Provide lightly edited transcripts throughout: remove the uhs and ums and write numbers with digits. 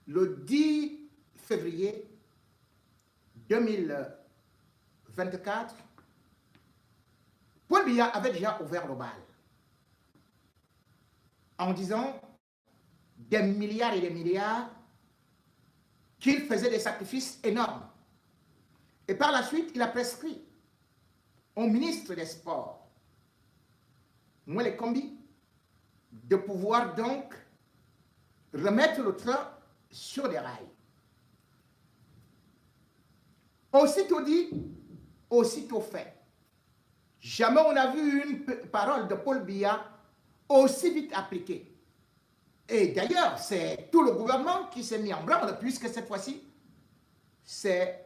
le 10 février 2024, Paul Biya avait déjà ouvert le bal en disant des milliards et des milliards qu'il faisait des sacrifices énormes. Et par la suite, il a prescrit au ministre des Sports, Mwele Kombi, de pouvoir donc remettre le train sur des rails. Aussitôt dit, aussitôt fait. Jamais on a vu une parole de Paul Biya aussi vite appliquée. Et d'ailleurs, c'est tout le gouvernement qui s'est mis en branle, puisque cette fois-ci, c'est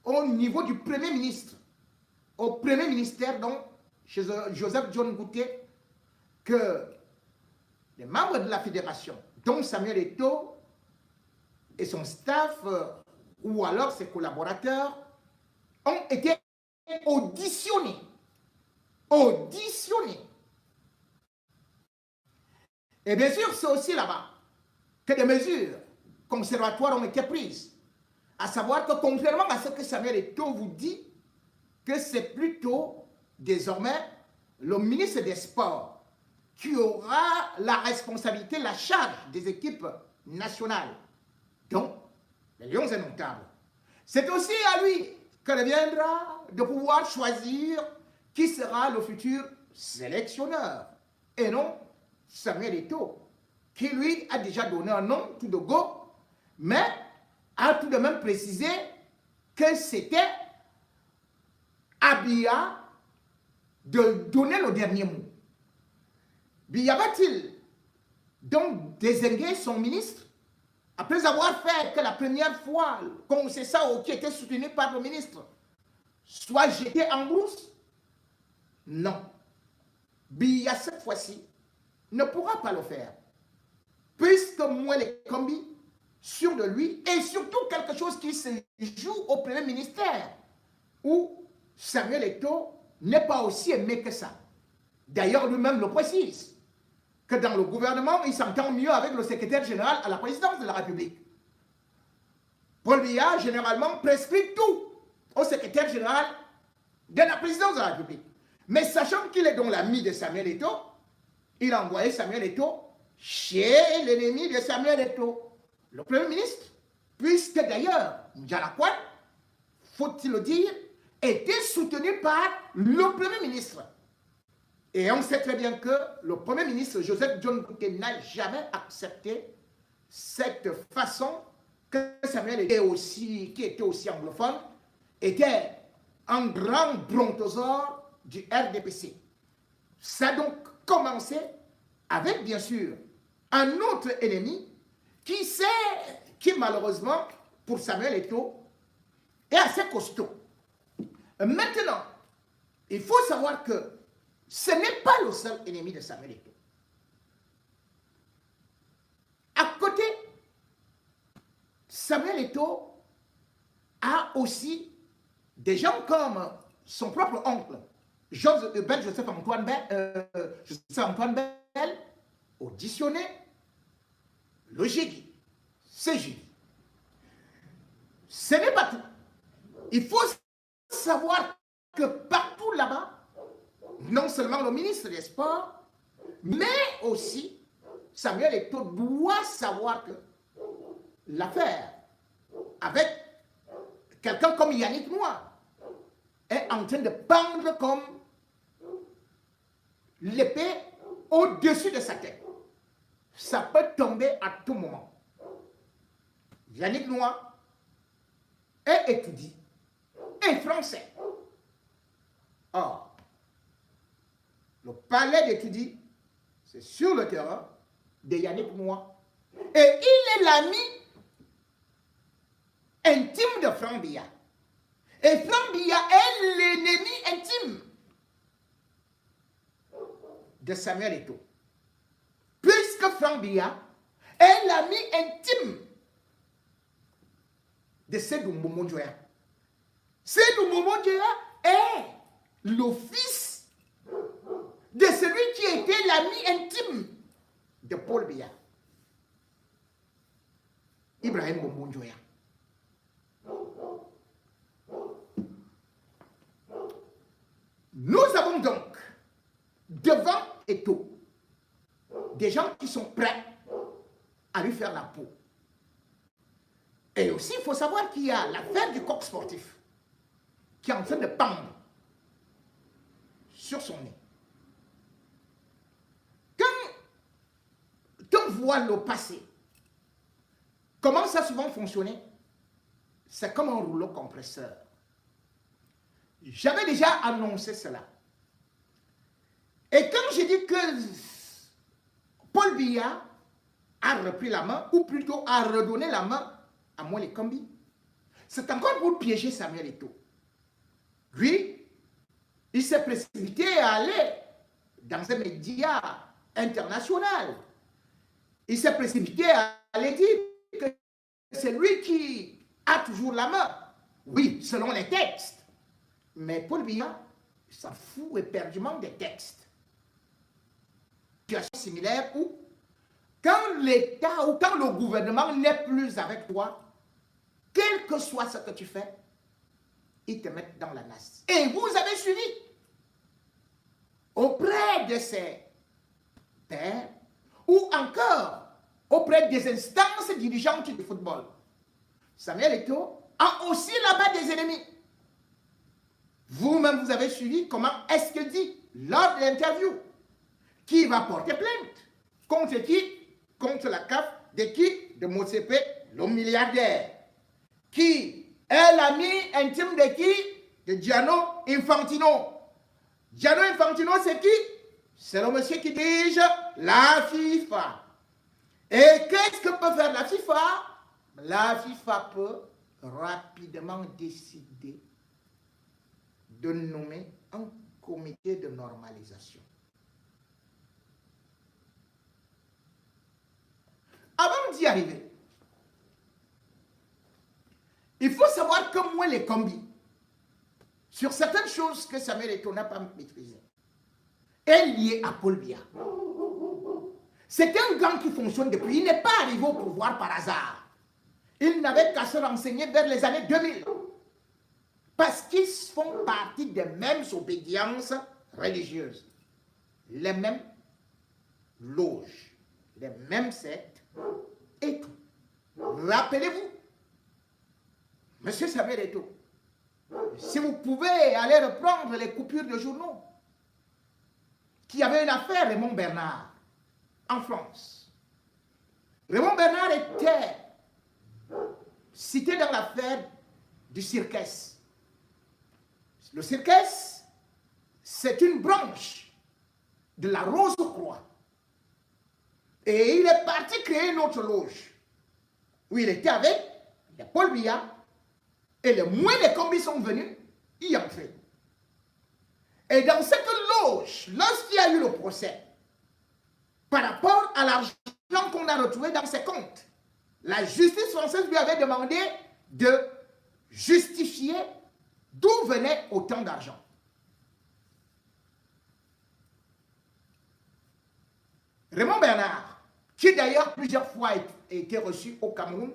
au niveau du Premier ministre, au Premier ministère, donc, chez Joseph John Goutier, que les membres de la fédération, dont Samuel Eto'o et son staff, ou alors ses collaborateurs, ont été auditionnés. Auditionnés. Et bien sûr, c'est aussi là-bas que des mesures conservatoires ont été prises. À savoir que, contrairement à ce que Samuel Eto'o vous dit, que c'est plutôt désormais le ministre des Sports qui aura la responsabilité, la charge des équipes nationales, donc les Lions Indomptables. C'est aussi à lui que reviendra de pouvoir choisir qui sera le futur sélectionneur, et non Samuel Eto'o, qui lui a déjà donné un nom tout de go, mais a tout de même précisé que c'était à Biya de donner le dernier mot. Biya va-t-il donc désigner son ministre après avoir fait que la première fois, comme c'est ça qui était soutenu par le ministre, soit jeté en brousse? Non. Biya, cette fois-ci, ne pourra pas le faire. Puisque Mwele Kombi, sûr de lui, et surtout quelque chose qui se joue au Premier ministère, où Samuel Eto'o n'est pas aussi aimé que ça. D'ailleurs, lui-même le précise, que dans le gouvernement, il s'entend mieux avec le secrétaire général à la présidence de la République. Paul Biya, généralement, prescrit tout au secrétaire général de la présidence de la République. Mais sachant qu'il est donc l'ami de Samuel Eto'o, il a envoyé Samuel Eto'o chez l'ennemi de Samuel Eto'o, le Premier ministre, puisque d'ailleurs, N'Djamena, faut-il le dire, était soutenu par le Premier ministre. Et on sait très bien que le Premier ministre, Joseph John Goutier, n'a jamais accepté cette façon que Samuel Eto'o, qui était aussi anglophone, était un grand brontosaure du RDPC. Ça a donc commencé avec, bien sûr, un autre ennemi qui malheureusement, pour Samuel Eto'o, est assez costaud. Maintenant, il faut savoir que ce n'est pas le seul ennemi de Samuel Eto'o. À côté, Samuel Eto'o a aussi des gens comme son propre oncle, Joseph Antoine Bell, auditionné le jeudi. C'est jeudi. Ce n'est pas tout. Il faut savoir que partout là-bas, non seulement le ministre des Sports, mais aussi Samuel Eto'o doit savoir que l'affaire avec quelqu'un comme Yannick Noah est en train de pendre comme l'épée au-dessus de sa tête. Ça peut tomber à tout moment. Yannick Noah est étudié et français. Or, le palais d'étudier, c'est sur le terrain de Yannick Noah. Et il est l'ami intime de Franck Biya. Et Franck Biya est l'ennemi intime de Samuel Eto'o. Puisque Franck Biya est l'ami intime de Sédou Mboumo Djoya. Sédou Mboumo Djoya est le fils de celui qui était l'ami intime de Paul Biya. Ibrahim Bombonjoya. Nous avons donc devant Eto'o des gens qui sont prêts à lui faire la peau. Et aussi, il faut savoir qu'il y a l'affaire du coq sportif qui est en train de pendre sur son nez. Quand on voit le passé, comment ça a souvent fonctionné? C'est comme un rouleau compresseur. J'avais déjà annoncé cela. Et quand j'ai dit que Paul Biya a repris la main, ou plutôt a redonné la main à Moelle Kambi, c'est encore pour piéger Samuel Eto'o. Lui, il s'est précipité à aller dans un média international. Il s'est précipité à aller dire que c'est lui qui a toujours la main. Oui, selon les textes. Mais Paul Biya s'en fout éperdument des textes. Situation similaire où, quand l'État ou quand le gouvernement n'est plus avec toi, quel que soit ce que tu fais, ils te mettent dans la nasse. Et vous avez suivi auprès de ces pairs ou encore auprès des instances dirigeantes du football. Samuel Eto'o a aussi là-bas des ennemis. Vous-même, vous avez suivi comment est-ce qu'il dit lors de l'interview qui va porter plainte. Contre qui? Contre la CAF. De qui? De Motsepe, le milliardaire. Qui est l'ami intime de qui? De Gianni Infantino. Gianni Infantino, c'est qui? C'est le monsieur qui dirige la FIFA. Et qu'est-ce que peut faire la FIFA? La FIFA peut rapidement décider de nommer un comité de normalisation. Avant d'y arriver, il faut savoir que Moelle Kambi, sur certaines choses que Samuel Eto'o n'a pas maîtrisées, est lié à Paul Biya. C'est un gang qui fonctionne depuis. Il n'est pas arrivé au pouvoir par hasard. Il n'avait qu'à se renseigner vers les années 2000. Parce qu'ils font partie des mêmes obédiences religieuses. Les mêmes loges, les mêmes sectes et tout. Rappelez-vous, Monsieur Samuel Eto'o, si vous pouvez aller reprendre les coupures de journaux, qui avait une affaire Raymond Bernard en France. Raymond Bernard était cité dans l'affaire du Circès. Le Circès, c'est une branche de la Rose-Croix. Et il est parti créer une autre loge, où il était avec les Paul Biya, et les Moelle Kambi sont venus y entrer. Et dans cette loge, lorsqu'il y a eu le procès, par rapport à l'argent qu'on a retrouvé dans ses comptes, la justice française lui avait demandé de justifier d'où venait autant d'argent. Raymond Bernard, qui d'ailleurs plusieurs fois a été reçu au Cameroun,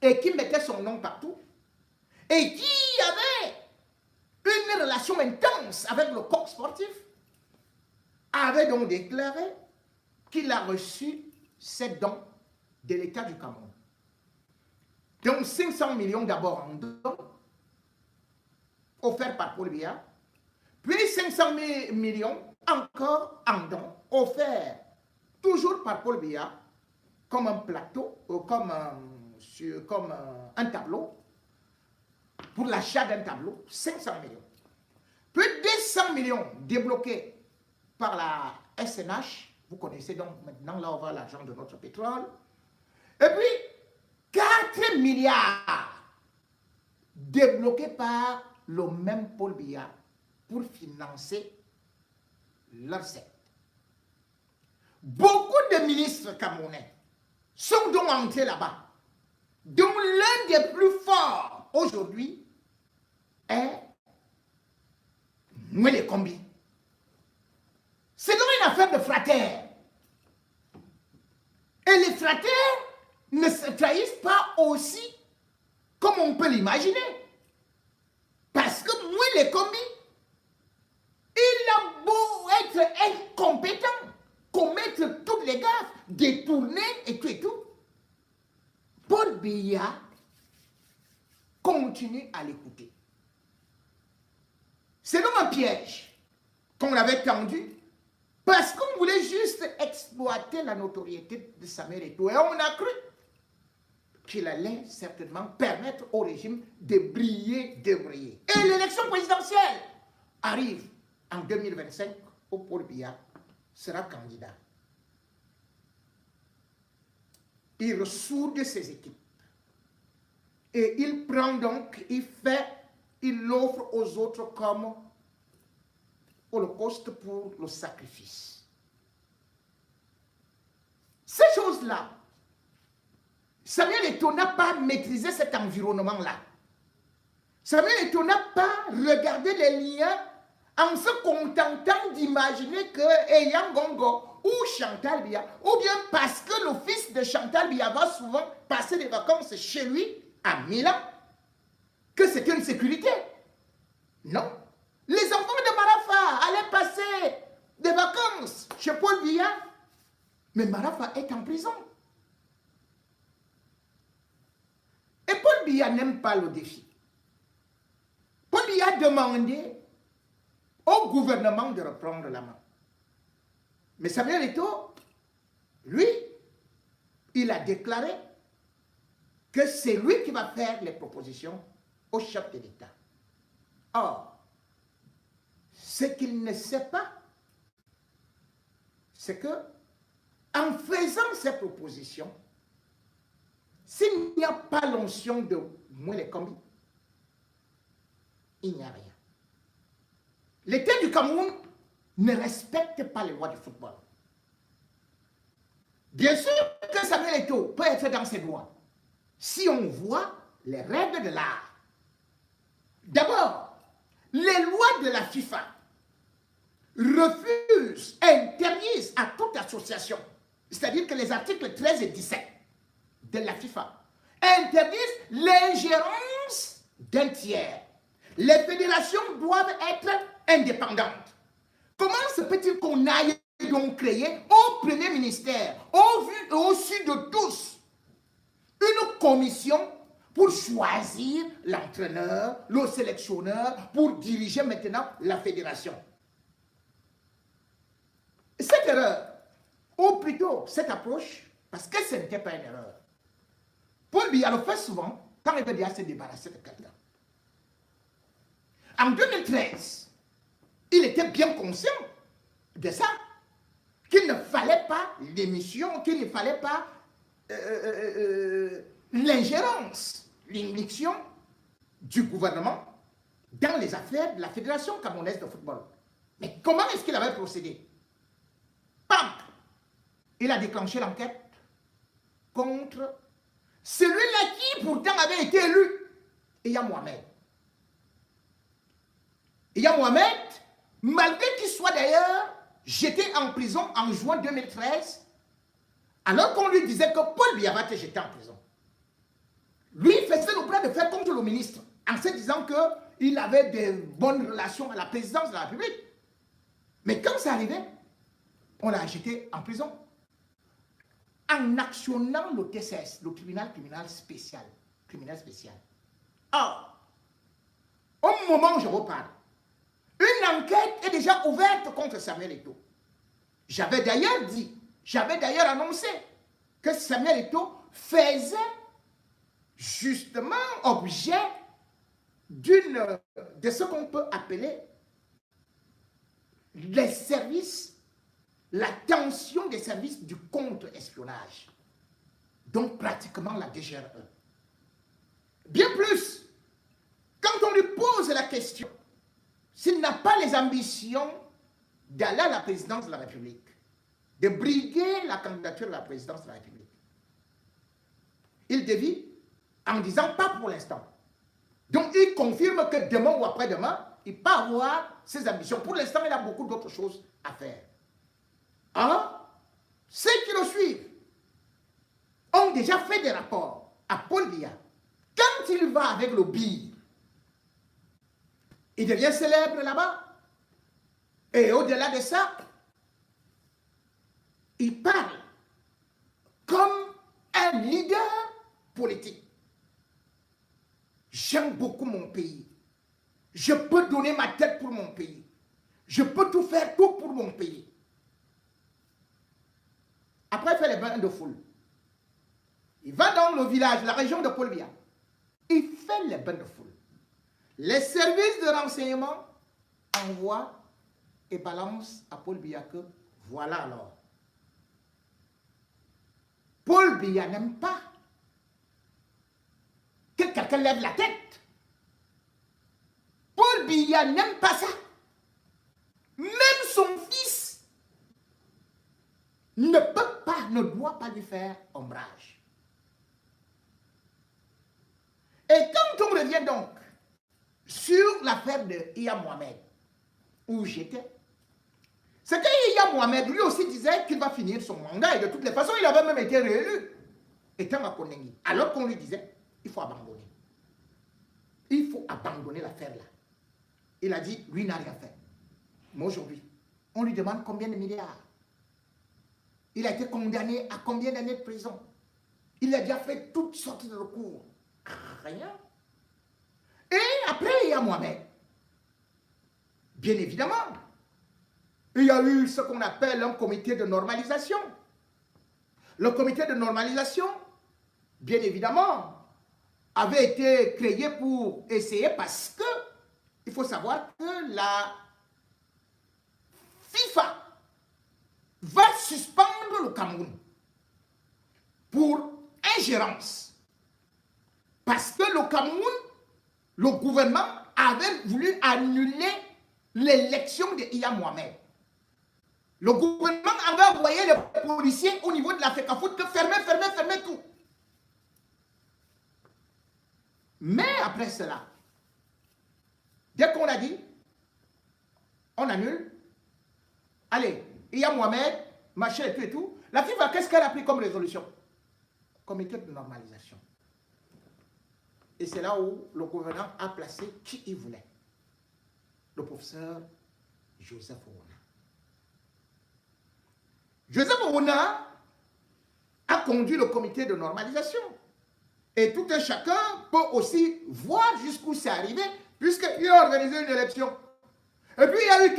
et qui mettait son nom partout, et qui avait une relation intense avec le coq sportif, avait donc déclaré qu'il a reçu ces dons de l'État du Cameroun. Donc 500 millions d'abord en dons, offerts par Paul Biya, puis 500 millions encore en dons, offerts toujours par Paul Biya, comme un plateau, comme un tableau, pour l'achat d'un tableau, 500 millions. Puis 200 millions débloqués par la SNH, vous connaissez donc maintenant là on va l'argent de notre pétrole, et puis 4 milliards débloqués par le même Paul Biya pour financer leur secte. Beaucoup de ministres camerounais sont donc entrés là-bas, dont l'un des plus forts aujourd'hui est Moelle Kambi. C'est donc une affaire de frères. Et les frères ne se trahisse pas aussi comme on peut l'imaginer. Parce que moi, les commis, il a beau être incompétent, commettre toutes les gaffes, détourner et tout et tout. Paul Biya continue à l'écouter. C'est donc un piège qu'on l'avait tendu parce qu'on voulait juste exploiter la notoriété de Samuel Eto'o. Et on a cru qu'il allait certainement permettre au régime de briller, de briller. Et l'élection présidentielle arrive en 2025 où Paul Biya sera candidat. Il ressoude ses équipes. Et il prend donc, il l'offre aux autres comme holocauste pour le sacrifice. Ces choses-là, Samuel Eto'o n'a pas maîtrisé cet environnement-là. Samuel Eto'o n'a pas regardé les liens en se contentant d'imaginer que Eyang Gongo ou Chantal Biya, ou bien parce que le fils de Chantal Biya va souvent passer des vacances chez lui à Milan, que c'est une sécurité. Non. Les enfants de Marafa allaient passer des vacances chez Paul Biya, mais Marafa est en prison. Et Paul Biya n'aime pas le défi. Paul Biya a demandé au gouvernement de reprendre la main. Mais Samuel Eto'o, lui, il a déclaré que c'est lui qui va faire les propositions au chef de l'État. Or, ce qu'il ne sait pas, c'est que en faisant ces propositions, s'il n'y a pas l'onction de Mwele Kombi, il n'y a rien. L'État du Cameroun ne respecte pas les lois du football. Bien sûr que Samuel Eto'o peut être dans ses droits si on voit les règles de l'art. D'abord, les lois de la FIFA refusent, interdisent à toute association, c'est-à-dire que les articles 13 et 17 de la FIFA interdisent l'ingérence d'un tiers. Les fédérations doivent être indépendantes. Comment se peut-il qu'on aille donc créer au premier ministère, au vu et au su de tous, une commission pour choisir l'entraîneur, le sélectionneur, pour diriger maintenant la fédération? Cette erreur, ou plutôt cette approche, parce que ce n'était pas une erreur, Paul Biya le fait souvent quand il veut déjà se débarrasser de quelqu'un. En 2013, il était bien conscient de ça, qu'il ne fallait pas l'émission, qu'il ne fallait pas l'ingérence, l'immixtion du gouvernement dans les affaires de la Fédération camerounaise de football. Mais comment est-ce qu'il avait procédé? Pam! Il a déclenché l'enquête contre celui-là qui pourtant avait été élu, Eya Mohamed. Eya Mohamed, malgré qu'il soit d'ailleurs jeté en prison en juin 2013, alors qu'on lui disait que Paul Biya va te jeter en prison. Lui faisait le bras de fer contre le ministre en se disant qu'il avait de bonnes relations à la présidence de la République. Mais quand ça arrivait, on l'a jeté en prison en actionnant le TCS, le tribunal criminel spécial. Or, au moment où je vous parle, une enquête est déjà ouverte contre Samuel Eto'o. J'avais d'ailleurs annoncé que Samuel Eto'o faisait justement objet de ce qu'on peut appeler les services, la tension des services du contre-espionnage. Donc pratiquement la DGRE. Bien plus, quand on lui pose la question s'il n'a pas les ambitions d'aller à la présidence de la République, de briguer la candidature de la présidence de la République, il dévie en disant pas pour l'instant. Donc il confirme que demain ou après-demain, il peut avoir ses ambitions. Pour l'instant, il a beaucoup d'autres choses à faire. Alors, ceux qui le suivent ont ont déjà fait des rapports à Paul Biya. Quand il va avec le BIR, il devient célèbre là-bas. Et au-delà de ça, il parle comme un leader politique. J'aime beaucoup mon pays. Je peux donner ma tête pour mon pays. Je peux tout faire, tout pour mon pays. Après, il fait les bains de foule. Il va dans le village, la région de Paul Biya. Il fait les bains de foule. Les services de renseignement envoient et balancent à Paul Biya que voilà alors. Paul Biya n'aime pas que quelqu'un lève la tête. Paul Biya n'aime pas ça. Même son fils ne peut pas, ne doit pas lui faire ombrage. Et quand on revient donc sur l'affaire de Iya Mohamed, où j'étais, c'est que Iya Mohamed, lui aussi disait qu'il va finir son mandat et de toutes les façons, il avait même été réélu, étant à Konengi. Alors qu'on lui disait, il faut abandonner. Il faut abandonner l'affaire là. Il a dit, lui n'a rien fait. Mais aujourd'hui, on lui demande combien de milliards. Il a été condamné à combien d'années de prison. Il a déjà fait toutes sortes de recours. Rien. Et après, il y a Mohamed. Bien évidemment, il y a eu ce qu'on appelle un comité de normalisation. Le comité de normalisation, bien évidemment, avait été créé pour essayer parce que il faut savoir que la FIFA va suspendre le Cameroun pour ingérence. Parce que le Cameroun, le gouvernement avait voulu annuler l'élection de Iya Mohamed. Le gouvernement avait envoyé les policiers au niveau de la FECAFOOT que fermez tout. Mais après cela, dès qu'on a dit, on annule, allez, Iya Mohamed, machin et tout, la FIFA, qu'est-ce qu'elle a pris comme résolution? Comité de normalisation. Et c'est là où le gouvernement a placé qui il voulait. Le professeur Joseph Owona. Joseph Owona a conduit le comité de normalisation. Et tout un chacun peut aussi voir jusqu'où c'est arrivé, puisqu'il a organisé une élection. Et puis il y a eu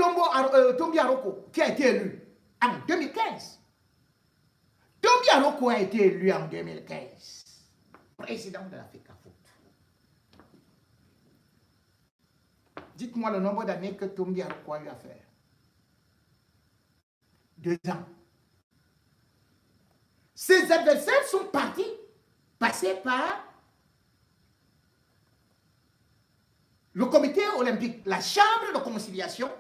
Tombi Aroko qui a été élu en 2015. Tombi Aroko a été élu en 2015. Président de la FECAFOOT. Dites-moi le nombre d'années que Tombi Aroko a eu à faire. 2 ans. Ses adversaires sont partis, passés par le comité olympique, la chambre de conciliation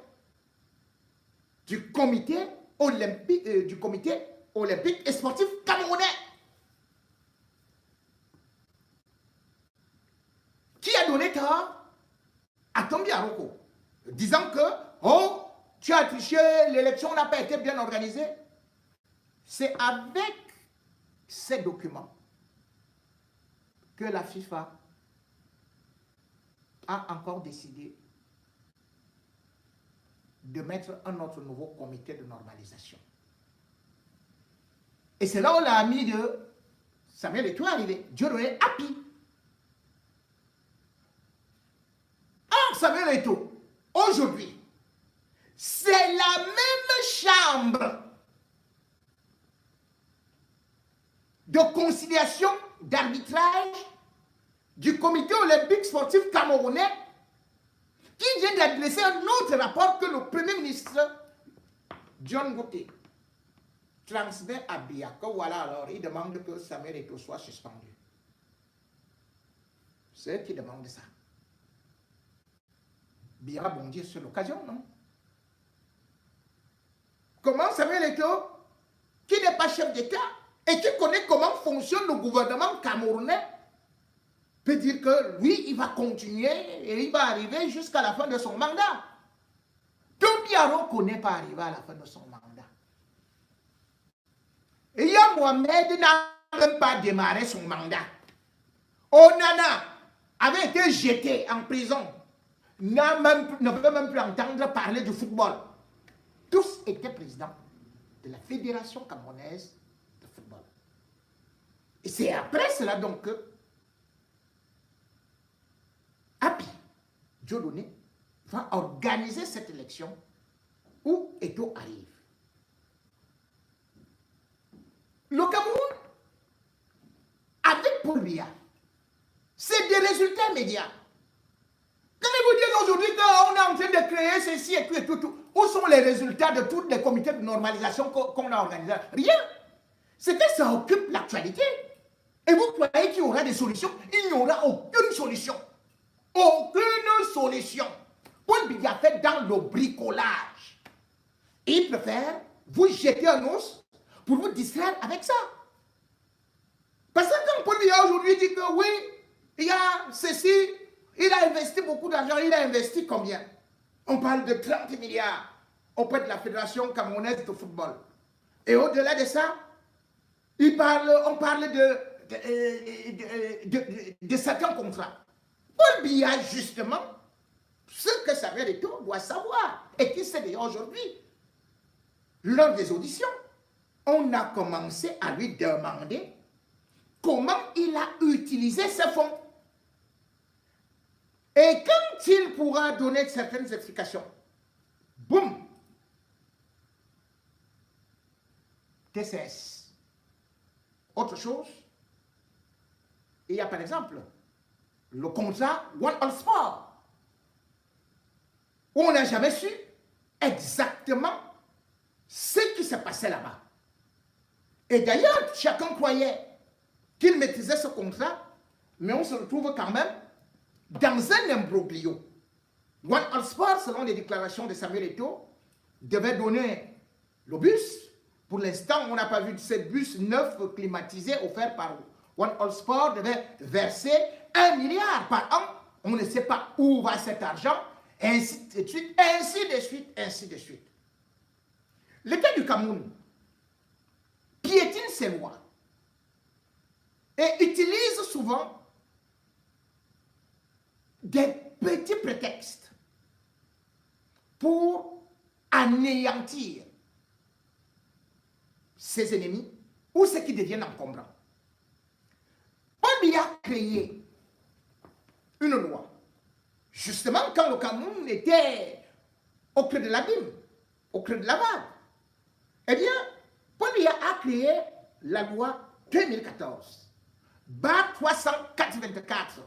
du comité olympique et sportif camerounais. Qui a donné tort à Tombi Aroko, disant que, oh, tu as triché, l'élection n'a pas été bien organisée. C'est avec ces documents que la FIFA a encore décidé de mettre un autre nouveau comité de normalisation. Et c'est là où l'ami de Samuel Eto'o est arrivé, Dieudonné Api. Or, Samuel Eto'o, aujourd'hui, c'est la même chambre de conciliation, d'arbitrage du comité olympique sportif camerounais qui vient d'adresser un autre rapport que le Premier ministre John Gauthier transmet à Biya. Que voilà, alors il demande que Samuel Eto'o soit suspendu. C'est eux qui demandent ça. Biya a bondi sur l'occasion, non? Comment Samuel Eto'o, qui n'est pas chef d'État et qui connaît comment fonctionne le gouvernement camerounais, peut dire que lui, il va continuer et il va arriver jusqu'à la fin de son mandat. Tombi Aroko n'est pas arrivé à la fin de son mandat. Et Iya Mohamed n'a même pas démarré son mandat. Onana avait été jeté en prison. Ne veut même plus entendre parler du football. Tous étaient présidents de la Fédération camerounaise de football. Et c'est après cela donc que Api Dieudonné va organiser cette élection où Eto'o arrive. Le Cameroun, avec Paul Biya, c'est des résultats immédiats. Quand je vous dis aujourd'hui qu'on est en train de créer ceci et tout, où sont les résultats de tous les comités de normalisation qu'on a organisés? Rien. C'est que ça occupe l'actualité. Et vous croyez qu'il y aura des solutions? Il n'y aura aucune solution. Aucune solution. Paul Biya fait dans le bricolage. Il préfère vous jeter un os pour vous distraire avec ça. Parce que quand Paul Biya aujourd'hui dit que oui, il y a ceci, il a investi beaucoup d'argent, il a investi combien? On parle de 30 milliards auprès de la Fédération camerounaise de football. Et au-delà de ça, on parle de certains contrats. Paul Biya, justement, ce que Samuel Eto'o doit savoir, et qui sait d'ailleurs aujourd'hui, lors des auditions, on a commencé à lui demander comment il a utilisé ces fonds. Et quand il pourra donner certaines explications, boum, TCS. Autre chose, il y a par exemple le contrat One All Sport, où on n'a jamais su exactement ce qui se passait là-bas. Et d'ailleurs, chacun croyait qu'il maîtrisait ce contrat, mais on se retrouve quand même dans un imbroglio. One All Sport, selon les déclarations de Samuel Eto'o, devait donner le bus. Pour l'instant, on n'a pas vu de ces bus neufs climatisés offerts par One All Sport, devait verser 1 milliard par an. On ne sait pas où va cet argent, ainsi de suite, ainsi de suite, ainsi de suite. L'État du Cameroun piétine ses lois et utilise souvent des petits prétextes pour anéantir ses ennemis ou ceux qui deviennent encombrants. On y a créé une loi, justement quand le Cameroun était au creux de l'abîme, au creux de la vague. Eh bien, Paul Biya a créé la loi 2014, barre 384,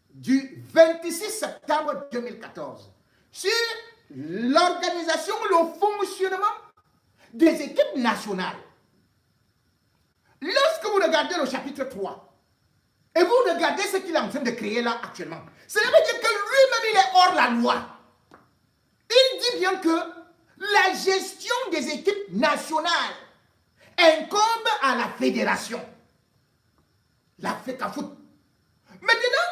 du 26 septembre 2014, sur l'organisation, le fonctionnement des équipes nationales. Lorsque vous regardez le chapitre 3, et vous regardez ce qu'il est en train de créer là actuellement, cela veut dire que lui-même il est hors la loi. Il dit bien que la gestion des équipes nationales incombe à la fédération, la FECAFOOT. Maintenant,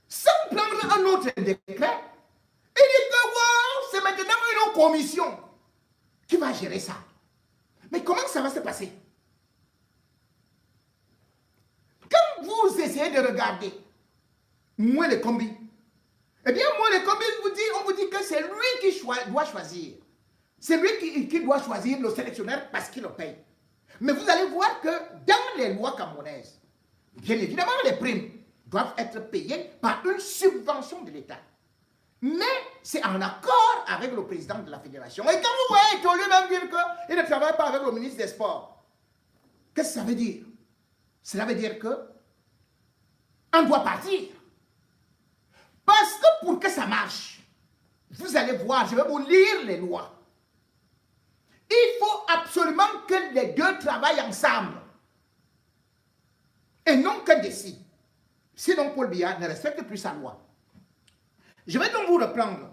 sans prendre un autre décret, il dit que wow, c'est maintenant une commission qui va gérer ça. Mais comment ça va se passer? Quand vous essayez de regarder Moué le Combi, eh bien, Moué le Combi, on vous dit que c'est lui qui doit choisir. C'est lui qui doit choisir le sélectionneur parce qu'il le paye. Mais vous allez voir que dans les lois camerounaises, bien évidemment, les primes doivent être payées par une subvention de l'État. Mais c'est en accord avec le président de la fédération. Et quand vous voyez Eto'o lui-même dire qu'il ne travaille pas avec le ministre des Sports, qu'est-ce que ça veut dire? Cela veut dire que on doit partir. Parce que pour que ça marche, vous allez voir, je vais vous lire les lois. Il faut absolument que les deux travaillent ensemble. Et non que décident. Sinon, Paul Biya ne respecte plus sa loi. Je vais donc vous reprendre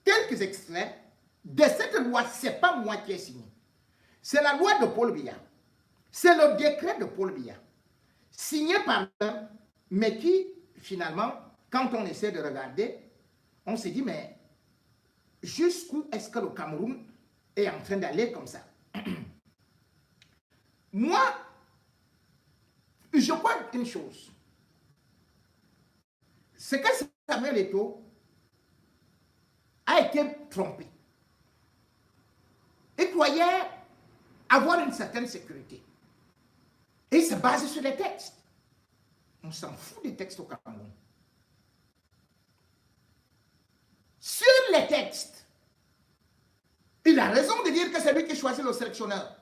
quelques extraits de cette loi. Ce n'est pas moi qui ai signé. C'est la loi de Paul Biya. C'est le décret de Paul Biya. Signé par l'un, mais qui, finalement, quand on essaie de regarder, on se dit, mais jusqu'où est-ce que le Cameroun est en train d'aller comme ça? Moi, Je crois une chose. C'est que Samuel Eto'o a été trompé. Il croyait avoir une certaine sécurité. Et il se base sur les textes. On s'en fout des textes au Cameroun. Sur les textes, il a raison de dire que c'est lui qui choisit le sélectionneur.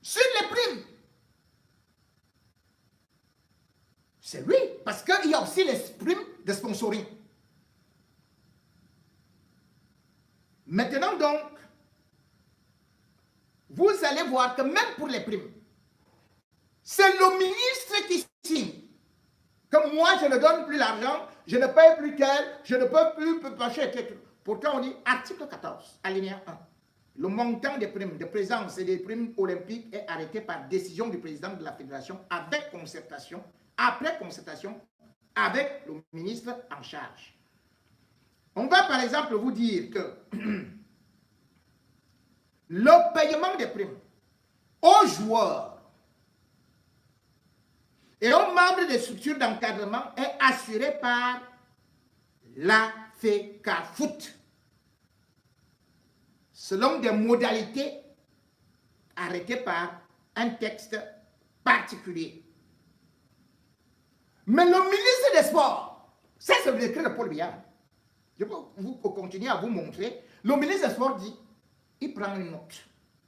Sur les primes, c'est lui, parce qu'il y a aussi les primes de sponsoring. Maintenant donc, vous allez voir que même pour les primes, c'est le ministre qui signe. Comme moi, je ne donne plus l'argent, je ne paye plus tel, je ne peux plus passer tel. Pourtant, on dit article 14, alinéa 1. Le montant des primes de présence et des primes olympiques est arrêté par décision du président de la fédération avec concertation, après concertation avec le ministre en charge. On va par exemple vous dire que le paiement des primes aux joueurs et aux membres des structures d'encadrement est assuré par la FECAFOOT, selon des modalités arrêtées par un texte particulier. Mais le ministre des Sports, ça c'est le décret de Paul Biya. Je peux vous continuer à vous montrer. Le ministre des Sports dit, il prend une note.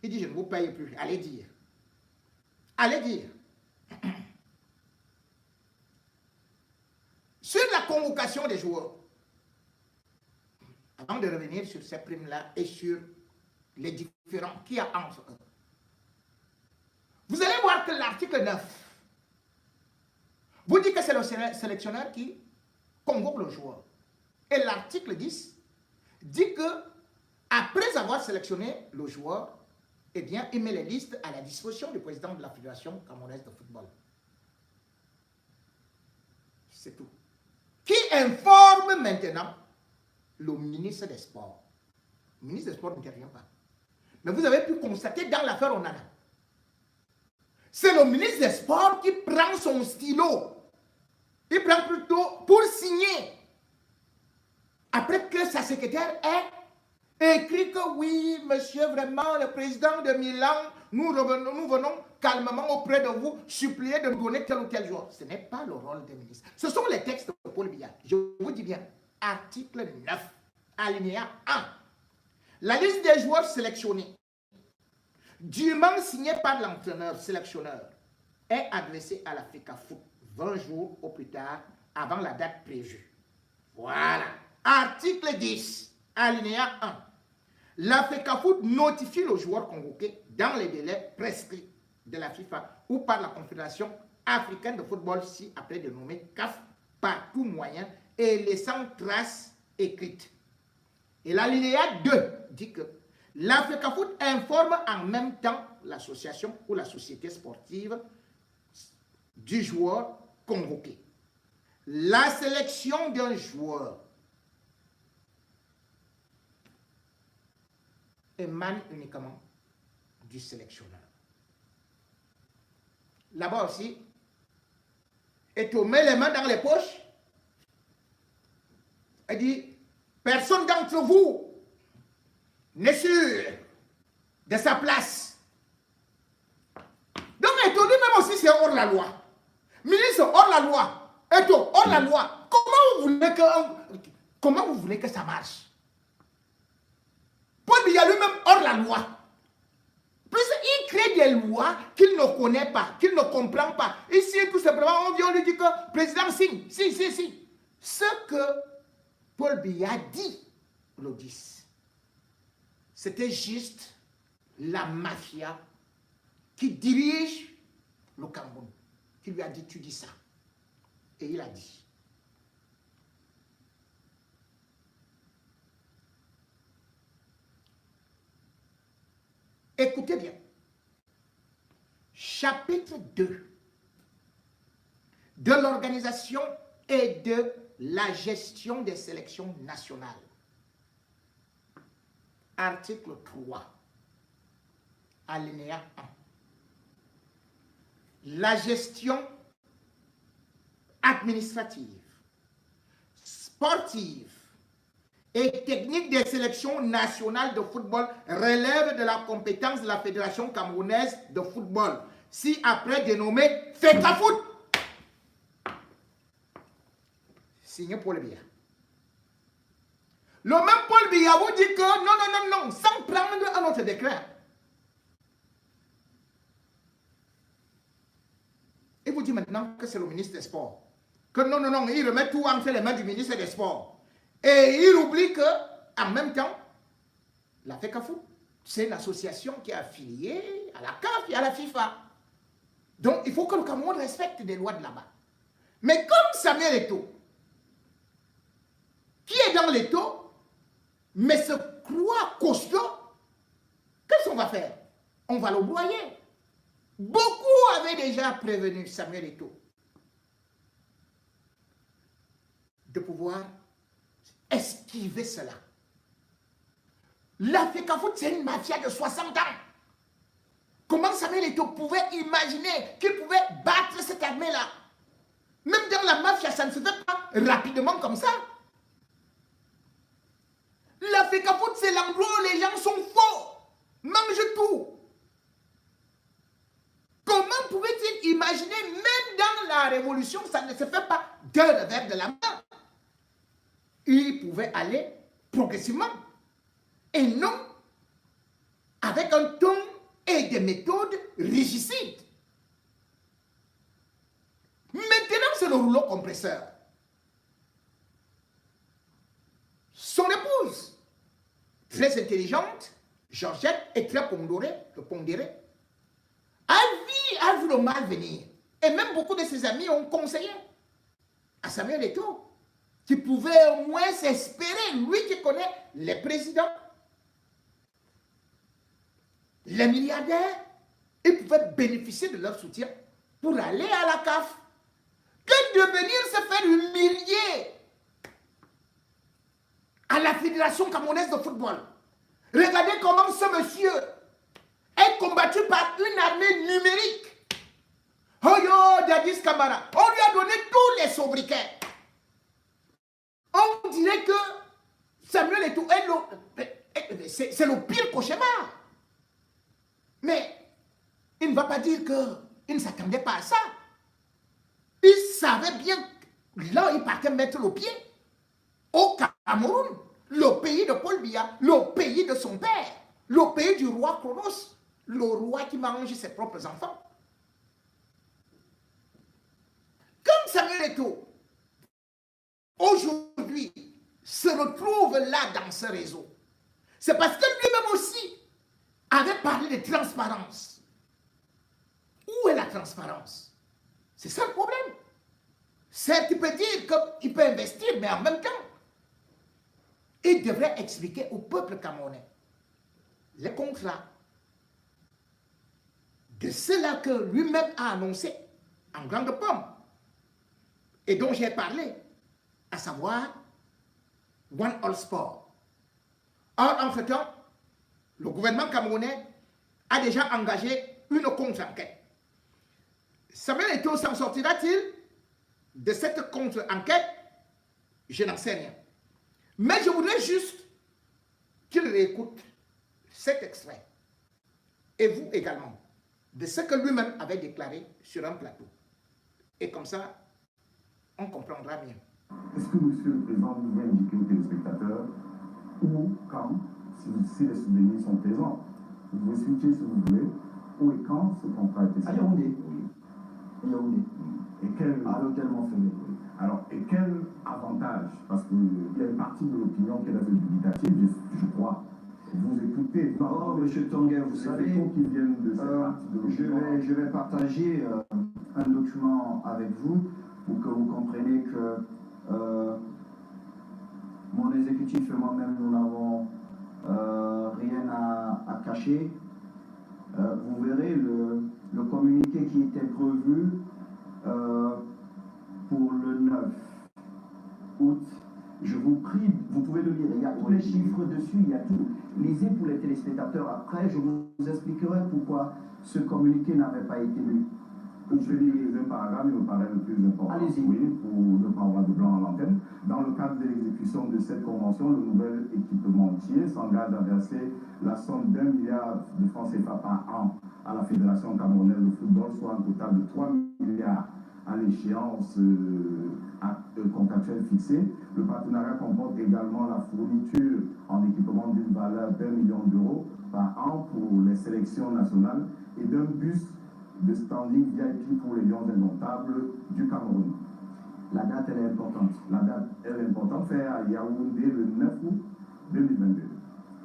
Il dit, je ne vous paye plus. Allez dire. Allez dire. Sur la convocation des joueurs, avant de revenir sur ces primes-là et sur les différents qu'il y a entre eux, vous allez voir que l'article 9 vous dit que c'est le sélectionneur qui convoque le joueur. Et l'article 10 dit que après avoir sélectionné le joueur, eh bien, il met les listes à la disposition du président de la Fédération camerounaise de football. C'est tout. Qui informe maintenant le ministre des Sports. Le ministre des Sports n'intervient pas. Mais vous avez pu constater dans l'affaire Onana, c'est le ministre des Sports qui prend son stylo. Il prend plutôt pour signer. Après que sa secrétaire ait écrit que oui, monsieur, vraiment, le président de Milan, nous venons calmement auprès de vous, supplier de nous donner tel ou tel jour. Ce n'est pas le rôle des ministres. Ce sont les textes de Paul Biya. Je vous dis bien, article 9, alinéa 1. La liste des joueurs sélectionnés, dûment signée par l'entraîneur sélectionneur, est adressée à la FECAFOOT 20 jours au plus tard avant la date prévue. Voilà. Article 10, alinéa 1. La FECAFOOT notifie le joueur convoqué dans les délais prescrits de la FIFA ou par la Confédération africaine de football, si après dénommé CAF, par tout moyen et laissant trace écrite. Et l'alinéa 2 dit que la FECAFOOT informe en même temps l'association ou la société sportive du joueur convoqué. La sélection d'un joueur émane uniquement du sélectionneur. Là-bas aussi, Eto'o met les mains dans les poches et dit, personne d'entre vous n'est sûr de sa place. Donc Eto'o lui-même aussi c'est hors la loi. Ministre hors la loi. Eto'o hors la loi. Comment vous voulez que ça marche? Paul Biya lui-même hors la loi. Plus il crée des lois qu'il ne connaît pas, qu'il ne comprend pas. Ici, tout simplement, on vient lui dire que le président signe. Si. Ce que Paul Biya dit, le 10, c'était juste la mafia qui dirige le Cameroun, qui lui a dit, tu dis ça. Et il a dit. Écoutez bien. Chapitre 2 de l'organisation et de la gestion des sélections nationales. Article 3, alinéa 1. la gestion administrative, sportive et technique des sélections nationales de football relève de la compétence de la Fédération camerounaise de football, si après dénommée FECAFOOT. Signé Paul Biya. Le même Paul Biya vous dit que non, sans prendre un autre décret. Il vous dit maintenant que c'est le ministre des Sports. Que non, il remet tout entre les mains du ministre des Sports. Et il oublie que, en même temps, la FECAFOOT, c'est une association qui est affiliée à la CAF et à la FIFA. Donc, il faut que le Cameroun respecte des lois de là-bas. Mais comme Samuel Eto'o, qui est dans l'étau, mais se croit costaud, qu'est-ce qu'on va faire? On va le broyer. Beaucoup avaient déjà prévenu Samuel Eto'o de pouvoir esquiver cela. La FECAFOOT, c'est une mafia de 60 ans. Comment Samuel Eto'o pouvait imaginer qu'il pouvait battre cette armée-là? Même dans la mafia, ça ne se fait pas rapidement comme ça. La FECAFOOT, c'est l'endroit où les gens sont faux, mangent tout. Comment pouvait-il imaginer, même dans la révolution, ça ne se fait pas d'un revers de la main? Il pouvait aller progressivement et non avec un ton et des méthodes rigicides. Maintenant, c'est le rouleau compresseur. Son épouse, très intelligente, Georgette, est très pondérée, a vu le mal venir. Et même beaucoup de ses amis ont conseillé à Samuel Eto'o qui pouvait au moins s'espérer, lui qui connaît les présidents, les milliardaires, il pouvait bénéficier de leur soutien pour aller à la CAF. Que de venir se faire humilier à la Fédération camerounaise de football. Regardez comment ce monsieur est combattu par une armée numérique. Oh yo, Dadis Camara, on lui a donné tous les sobriquets. On dirait que Samuel Eto'o c'est le pire cauchemar. Mais il ne va pas dire qu'il ne s'attendait pas à ça. Il savait bien là il partait mettre le pied au Cameroun, le pays de Paul Biya, le pays de son père, le pays du roi Chronos, le roi qui mange ses propres enfants. Comme Samuel Eto'o, aujourd'hui, se retrouve là dans ce réseau, c'est parce que lui-même aussi avait parlé de transparence. Où est la transparence? C'est ça le problème. Certes, il peut dire qu'il peut investir, mais en même temps, il devrait expliquer au peuple camerounais les contrats de cela que lui-même a annoncé en grande pomme et dont j'ai parlé, à savoir One All Sport. Or, entre-temps, le gouvernement camerounais a déjà engagé une contre-enquête. Samuel Eto'o s'en sortira-t-il de cette contre-enquête? Je n'en sais rien. Mais je voudrais juste qu'il réécoute cet extrait, et vous également, de ce que lui-même avait déclaré sur un plateau. Et comme ça, on comprendra mieux. Est-ce que Monsieur le Président pouvait indiquer aux téléspectateurs où, quand, si les souvenirs sont présents, vous pouvez switcher si vous voulez, où et quand ce contrat a été signé? À Yaoundé. Oui. Yaoundé. Et quel... À l'hôtel Montfermeil. Oui. Alors, et quel avantage? Parce qu'il y a une partie de l'opinion qui est assez dubitative, je crois. Vous écoutez. Oh, Monsieur Tonguet, vous savez, qui viennent de cette partie de l'opinion. je vais partager un document avec vous pour que vous compreniez que mon exécutif et moi-même, nous n'avons rien à cacher. Vous verrez le communiqué qui était prévu pour le 9 août. Je vous prie, vous pouvez le lire, il y a tous les chiffres dessus, il y a tout. Lisez pour les téléspectateurs. Après, je vous expliquerai pourquoi ce communiqué n'avait pas été lu. Je lis un paragraphe, il me paraît le plus important. Allez-y. Oui, pour ne pas avoir de blanc à l'antenne. Dans le cadre de l'exécution de cette convention, le nouvel équipementier s'engage à verser la somme d'1 milliard de francs CFA par an à la Fédération camerounaise de football, soit un total de 3 milliards à l'échéance contractuelle fixée. Le partenariat comporte également la fourniture en équipement d'une valeur d'1 million d'euros par an pour les sélections nationales et d'un bus de standing VIP pour les Lions indomptables du Cameroun. La date, elle est importante. La date, elle est importante, c'est à Yaoundé le 9 août 2022.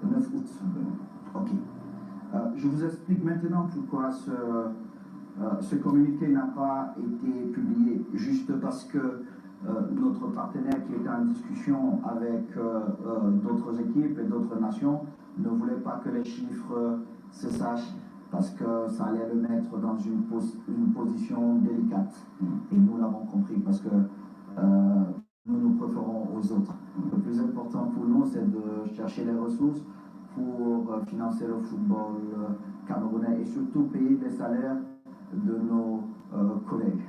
Le 9 août. Ok. Je vous explique maintenant pourquoi ce communiqué n'a pas été publié, juste parce que notre partenaire qui était en discussion avec d'autres équipes et d'autres nations ne voulait pas que les chiffres se sachent, parce que ça allait le mettre dans une position délicate. Et nous l'avons compris, parce que nous préférons aux autres. Le plus important pour nous, c'est de chercher les ressources pour financer le football camerounais et surtout payer les salaires de nos collègues.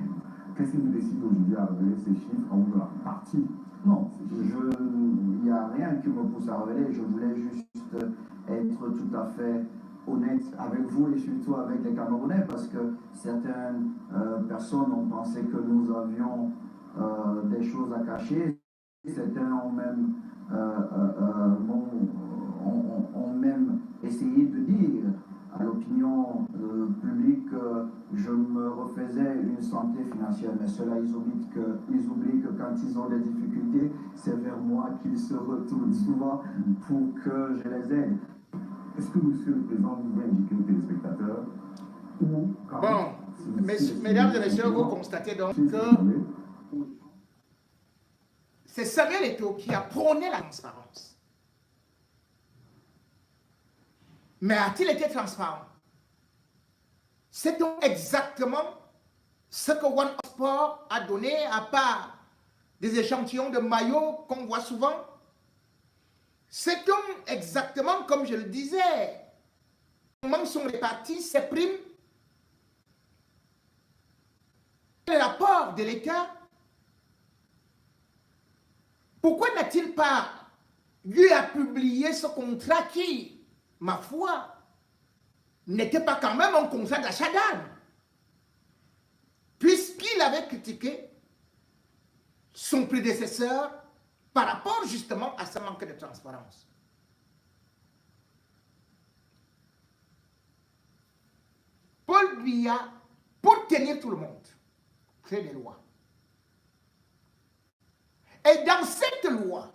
Qu'est-ce qui vous décide aujourd'hui à révéler ces chiffres en la partie? Non, il n'y a rien qui me pousse à révéler. Je voulais juste être tout à fait honnête avec vous et surtout avec les Camerounais, parce que certaines personnes ont pensé que nous avions des choses à cacher. Certains ont même, ont même essayé de dire à l'opinion publique que je me refaisais une santé financière, mais cela, ils oublient que quand ils ont des difficultés, c'est vers moi qu'ils se retournent souvent pour que je les aide. Est-ce que Monsieur le Président vous indiquer aux téléspectateurs ou quand bon, mesdames et messieurs, vous constatez donc que c'est Samuel Eto'o qui a prôné la transparence. Mais a-t-il été transparent? C'est donc exactement ce que One Sport a donné, à part des échantillons de maillots qu'on voit souvent. C'est donc exactement comme je le disais. Comment sont répartis ces primes? Quel est l'apport de l'État? Pourquoi n'a-t-il pas eu à publier ce contrat qui, ma foi, n'était pas quand même un contrat d'achat d'armes, puisqu'il avait critiqué son prédécesseur par rapport justement à ce manque de transparence. Paul Biya, pour tenir tout le monde, crée des lois. Et dans cette loi,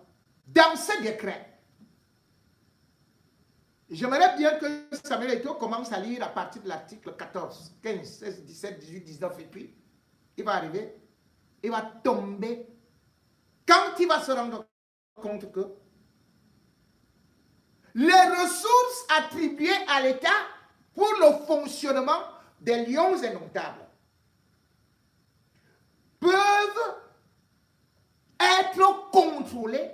dans ce décret, j'aimerais bien que Samuel Eto'o commence à lire à partir de l'article 14, 15, 16, 17, 18, 19 et puis il va arriver, il va tomber quand il va se rendre compte que les ressources attribuées à l'État pour le fonctionnement des Lions indomptables peuvent être contrôlées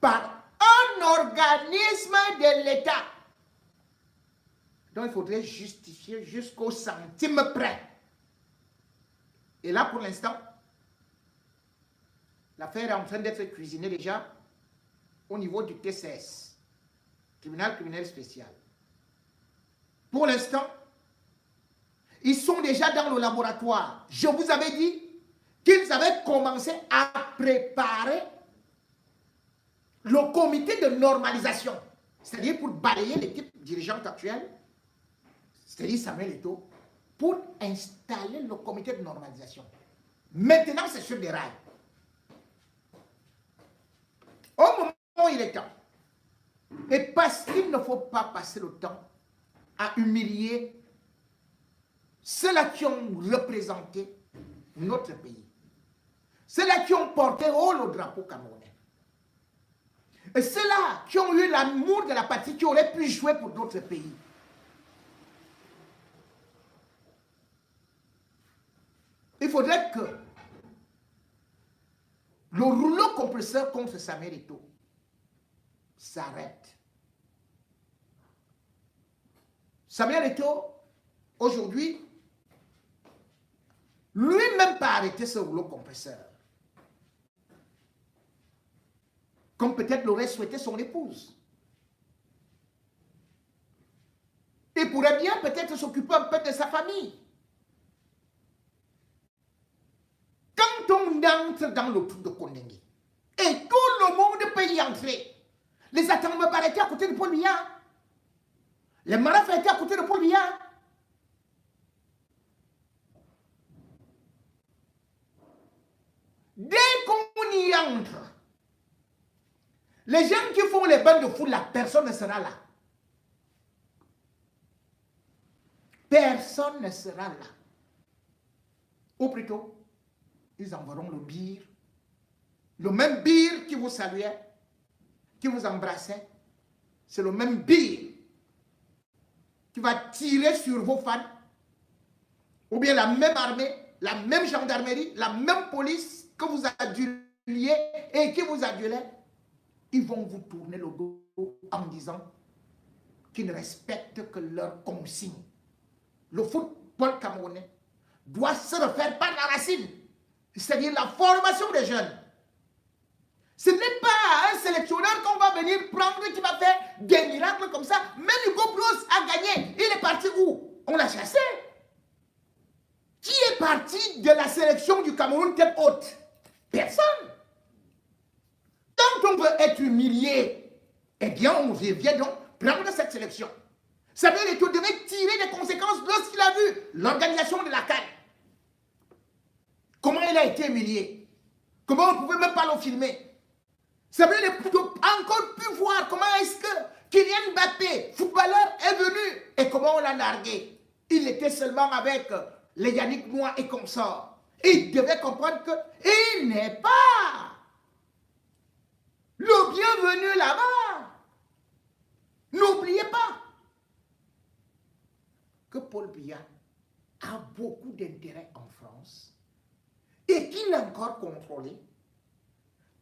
par un organisme de l'État dont il faudrait justifier jusqu'au centime près. Et là, pour l'instant, l'affaire est en train d'être cuisinée déjà au niveau du TCS, tribunal criminel spécial. Pour l'instant, ils sont déjà dans le laboratoire. Je vous avais dit qu'ils avaient commencé à préparer le comité de normalisation, c'est-à-dire pour balayer l'équipe dirigeante actuelle, c'est-à-dire Samuel Eto'o, pour installer le comité de normalisation. Maintenant, c'est sur des rails. Au moment où il est temps, et parce qu'il ne faut pas passer le temps à humilier ceux-là qui ont représenté notre pays, ceux-là qui ont porté haut le drapeau camerounais, et ceux-là qui ont eu l'amour de la patrie, qui auraient pu jouer pour d'autres pays. Il faudrait que le rouleau compresseur contre Samuel Eto'o s'arrête. Samuel Eto'o, aujourd'hui, lui-même pas arrêté ce rouleau compresseur. Comme peut-être l'aurait souhaité son épouse. Il pourrait bien peut-être s'occuper un peu de sa famille. Quand on entre dans le trou de Kondengui, et tout le monde peut y entrer, les Atangaba étaient à côté de Paul Biya, les Marafs étaient à côté de Paul Biya. Dès qu'on y entre, les gens qui font les bains de foule là, personne ne sera là. Personne ne sera là. Ou plutôt, ils enverront le bir. Le même bir qui vous saluait, qui vous embrassait, c'est le même bir qui va tirer sur vos fans. Ou bien la même armée, la même gendarmerie, la même police que vous aduliez et qui vous adulait. Ils vont vous tourner le dos en disant qu'ils ne respectent que leurs consignes. Le football camerounais doit se refaire par la racine, c'est-à-dire la formation des jeunes. Ce n'est pas un sélectionneur qu'on va venir prendre qui va faire des miracles comme ça. Même Hugo Bros a gagné. Il est parti où? On l'a chassé. Qui est parti de la sélection du Cameroun tête haute? Personne. Quand on veut être humilié, eh bien on vient donc prendre cette sélection. Samuel Eto'o devait tirer des conséquences lorsqu'il a vu l'organisation de la CAN. Comment il a été humilié. Comment on ne pouvait même pas le filmer. Samuel Eto'o a encore pu voir comment est-ce que Kylian Mbappé, footballeur, est venu et comment on l'a largué. Il était seulement avec les Yannick Noah et consorts. Il devait comprendre qu'il n'est pas le bienvenu là-bas. N'oubliez pas que Paul Biya a beaucoup d'intérêt en France et qu'il est encore contrôlé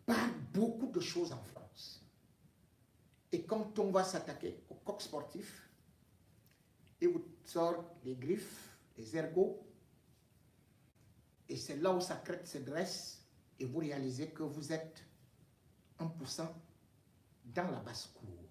par beaucoup de choses en France. Et quand on va s'attaquer au coq sportif, il vous sort les griffes, les ergots, et c'est là où sa crête se dresse et vous réalisez que vous êtes 1% dans la basse-cour.